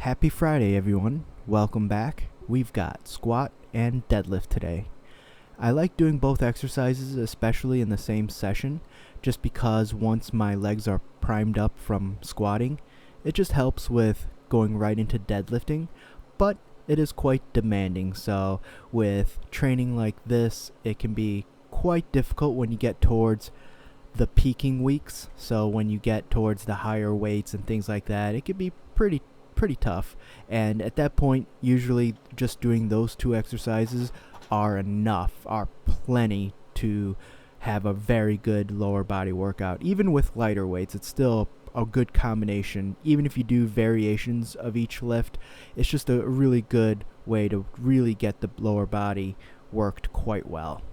Happy Friday, everyone. Welcome back. We've got squat and deadlift today. I like doing both exercises, especially in the same session, just because once my legs are primed up from squatting, it just helps with going right into deadlifting, but it is quite demanding. So with training like this, it can be quite difficult when you get towards the peaking weeks. So when you get towards the higher weights and things like that, it can be pretty tough. And at that point, usually just doing those two exercises are plenty to have a very good lower body workout. Even with lighter weights, it's still a good combination. Even if you do variations of each lift, it's just a really good way to really get the lower body worked quite well.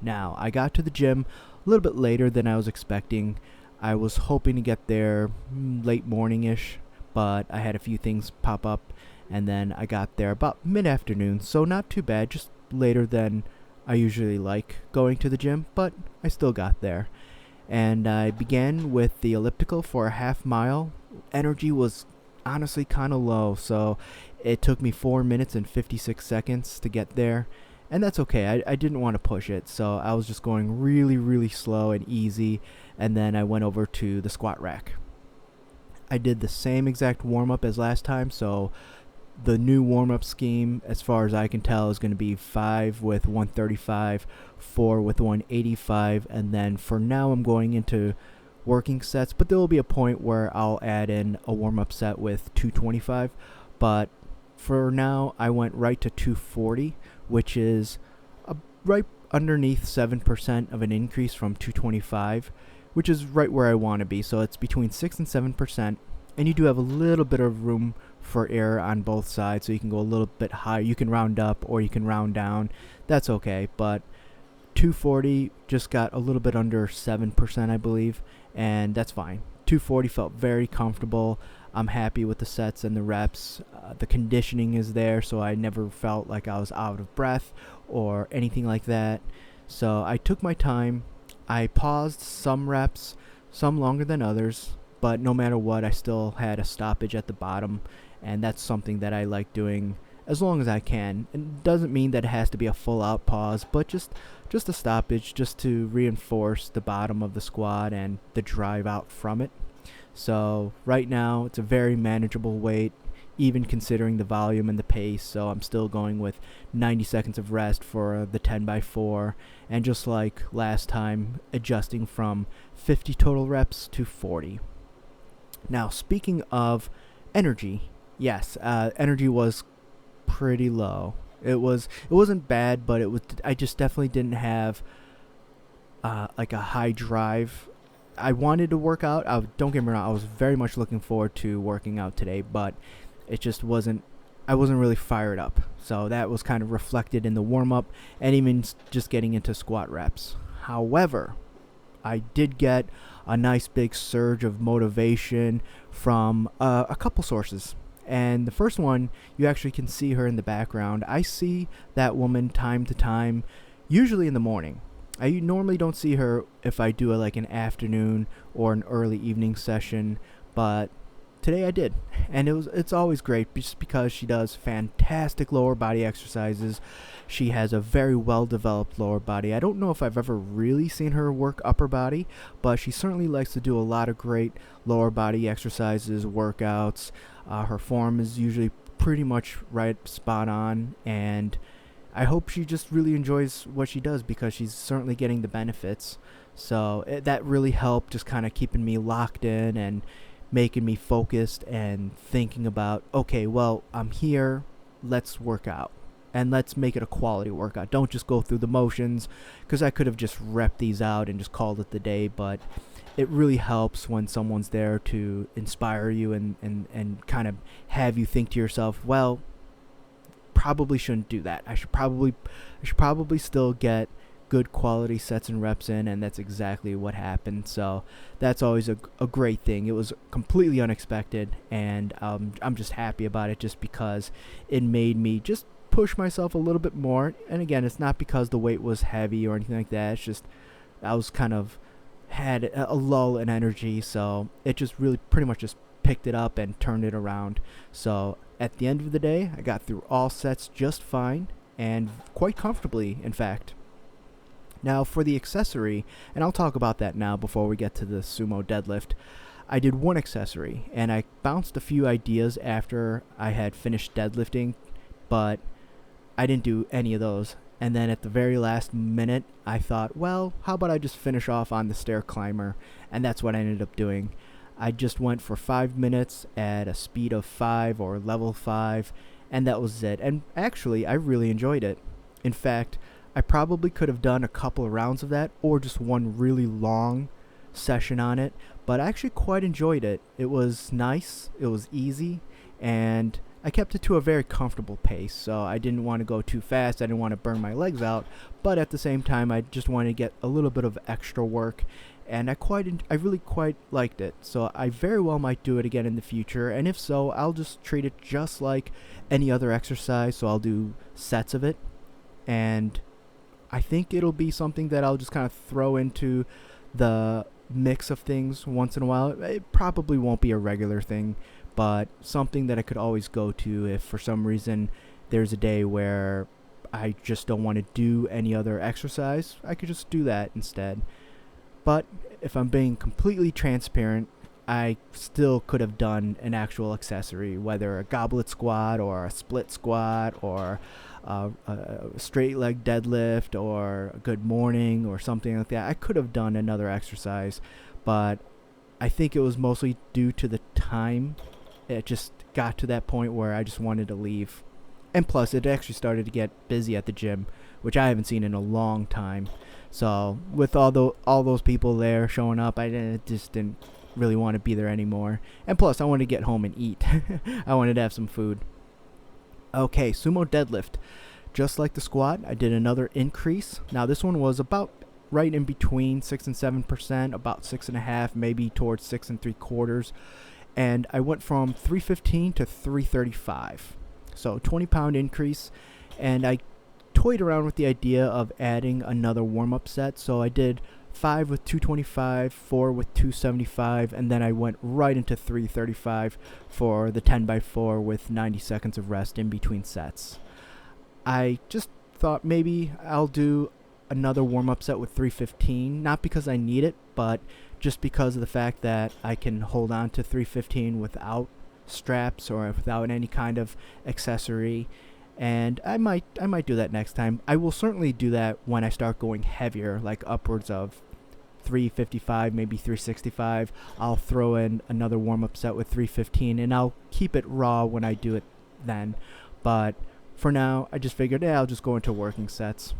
Now, I got to the gym a little bit later than I was expecting. I was hoping to get there late morning-ish, but I had a few things pop up, and then I got there about mid-afternoon, so not too bad, just later than I usually like going to the gym, but I still got there. And I began with the elliptical for a half mile. Energy was honestly kind of low, so it took me 4 minutes and 56 seconds to get there. And that's okay, I didn't want to push it, so I was just going really slow and easy, and then I went over to the squat rack. I did the same exact warm-up as last time, so the new warm-up scheme, as far as I can tell, is going to be 5 with 135, 4 with 185, and then for now I'm going into working sets, but there will be a point where I'll add in a warm-up set with 225, but for now I went right to 240, which is right underneath 7% of an increase from 225, which is right where I want to be. So it's between 6 and 7%, and you do have a little bit of room for error on both sides, so you can go a little bit higher. You can round up or you can round down. That's okay, but 240 just got a little bit under 7%, I believe, and that's fine. 240 felt very comfortable. I'm happy with the sets and the reps. The conditioning is there, so I never felt like I was out of breath or anything like that. So I took my time. I paused some reps, some longer than others, but no matter what, I still had a stoppage at the bottom, and that's something that I like doing as long as I can. It doesn't mean that it has to be a full-out pause, but just a stoppage just to reinforce the bottom of the squat and the drive out from it. So right now, it's a very manageable weight, even considering the volume and the pace. So I'm still going with 90 seconds of rest for the 10x4, and just like last time, adjusting from 50 total reps to 40. Now, speaking of energy, yes, energy was pretty low. It wasn't bad, but I just definitely didn't have like a high drive. I wanted to work out. Don't get me wrong, I was very much looking forward to working out today, but it just wasn't. I wasn't really fired up. So that was kind of reflected in the warm-up and even just getting into squat reps. However, I did get a nice big surge of motivation from a couple sources. And the first one, you actually can see her in the background. I see that woman time to time, usually in the morning. I normally don't see her if I do like an afternoon or an early evening session, but today I did, and it's always great just because she does fantastic lower body exercises. She has a very well developed lower body. I don't know if I've ever really seen her work upper body, but she certainly likes to do a lot of great lower body exercises, workouts. Her form is usually pretty much right spot on, and I hope she just really enjoys what she does because she's certainly getting the benefits. So that really helped, just kind of keeping me locked in and making me focused and thinking about, okay, well, I'm here, let's work out. And let's make it a quality workout. Don't just go through the motions, because I could have just repped these out and just called it the day, but it really helps when someone's there to inspire you and kind of have you think to yourself, well, probably shouldn't do that. I should probably still get good quality sets and reps in, and that's exactly what happened. So that's always a great thing. It was completely unexpected, and I'm just happy about it just because it made me just push myself a little bit more. And again, it's not because the weight was heavy or anything like that. It's just I was kind of had a lull in energy, so it just really pretty much just picked it up and turned it around. So at the end of the day, I got through all sets just fine and quite comfortably, in fact. Now for the accessory, and I'll talk about that now before we get to the sumo deadlift, I did one accessory, and I bounced a few ideas after I had finished deadlifting, but I didn't do any of those. And then at the very last minute, I thought, well, how about I just finish off on the Stairclimber? And that's what I ended up doing. I just went for 5 minutes at a speed of 5 or level 5, and that was it. And actually, I really enjoyed it. In fact, I probably could have done a couple of rounds of that or just one really long session on it, but I actually quite enjoyed it. It was nice, it was easy, and I kept it to a very comfortable pace, so I didn't want to go too fast. I didn't want to burn my legs out, but at the same time, I just wanted to get a little bit of extra work, and I really quite liked it. So I very well might do it again in the future, and if so, I'll just treat it just like any other exercise. So I'll do sets of it, and I think it'll be something that I'll just kind of throw into the mix of things once in a while. It probably won't be a regular thing, but something that I could always go to if for some reason there's a day where I just don't want to do any other exercise. I could just do that instead. But if I'm being completely transparent, I still could have done an actual accessory, whether a goblet squat or a split squat or a straight leg deadlift or a good morning or something like that. I could have done another exercise, but I think it was mostly due to the time. It just got to that point where I just wanted to leave. And plus, it actually started to get busy at the gym, which I haven't seen in a long time. So with all those people there showing up, I just didn't really want to be there anymore. And plus, I wanted to get home and eat. I wanted to have some food. Okay, sumo deadlift. Just like the squat, I did another increase. Now this one was about right in between 6 and 7%, about 6.5, maybe towards 6 3/4. And I went from 315 to 335. So 20-pound increase. And I toyed around with the idea of adding another warm-up set. So I did 5 with 225, 4 with 275, and then I went right into 335 for the 10x4 with 90 seconds of rest in between sets. I just thought maybe I'll do another warm-up set with 315, not because I need it, but just because of the fact that I can hold on to 315 without straps or without any kind of accessory. And I might do that next time. I will certainly do that when I start going heavier, like upwards of 355, maybe 365. I'll throw in another warm-up set with 315, and I'll keep it raw when I do it then. But for now, I just figured, I'll just go into working sets.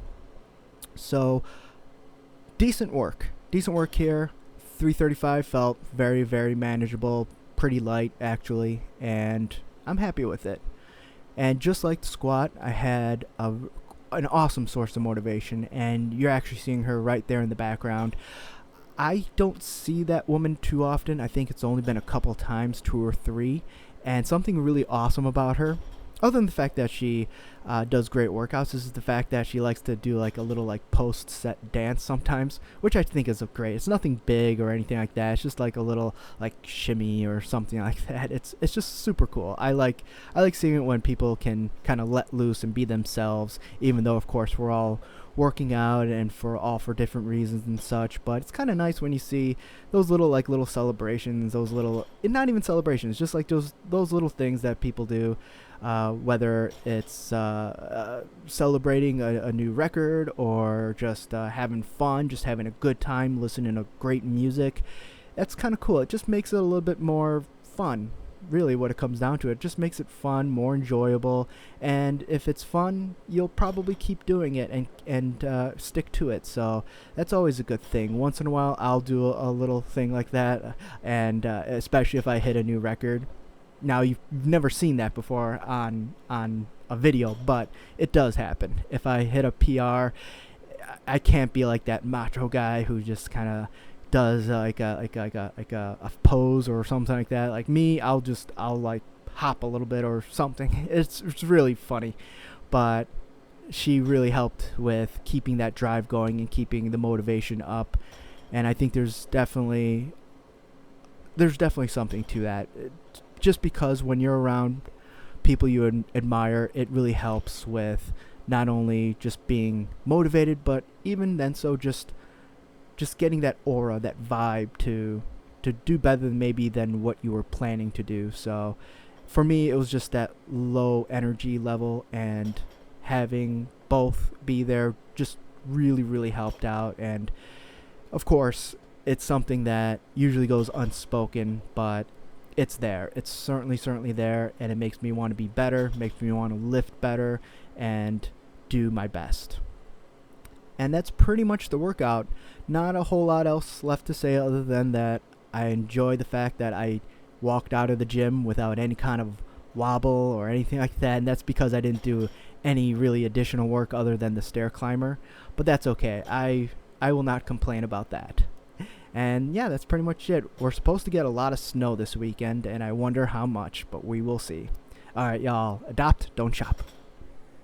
So, decent work here. 335 felt very, very manageable, pretty light actually, and I'm happy with it. And just like the squat, I had an awesome source of motivation, and you're actually seeing her right there in the background. I don't see that woman too often. I think it's only been a couple times, 2 or 3, and something really awesome about her, other than the fact that she does great workouts, is the fact that she likes to do like a little like post-set dance sometimes, which I think is great. It's nothing big or anything like that. It's just like a little like shimmy or something like that. It's just super cool. I like seeing it when people can kind of let loose and be themselves, even though of course we're all working out and for different reasons and such. But it's kind of nice when you see those little celebrations, those little, not even celebrations, just like those little things that people do. Whether it's celebrating a new record or just having fun, just having a good time, listening to great music. That's kind of cool. It just makes it a little bit more fun, really, what it comes down to. It just makes it fun, more enjoyable, and if it's fun, you'll probably keep doing it and stick to it. So that's always a good thing. Once in a while, I'll do a little thing like that, and especially if I hit a new record. Now, you've never seen that before on a video, but it does happen. If I hit a PR, I can't be like that macho guy who just kind of does like a pose or something like that. Like me, I'll like hop a little bit or something. It's really funny, but she really helped with keeping that drive going and keeping the motivation up. And I think there's definitely there's definitely something to that. Just because when you're around people you admire, it really helps with not only just being motivated, but even then so just getting that aura, that vibe to do better than what you were planning to do. So for me, it was just that low energy level, and having both be there just really helped out. And of course, it's something that usually goes unspoken, but it's there. It's certainly there, and it makes me want to be better, makes me want to lift better and do my best. And that's pretty much the workout. Not a whole lot else left to say other than that I enjoy the fact that I walked out of the gym without any kind of wobble or anything like that, and that's because I didn't do any really additional work other than the stair climber. But that's okay. I will not complain about that. And yeah, that's pretty much it. We're supposed to get a lot of snow this weekend, and I wonder how much, but we will see. Alright, y'all, adopt, don't shop.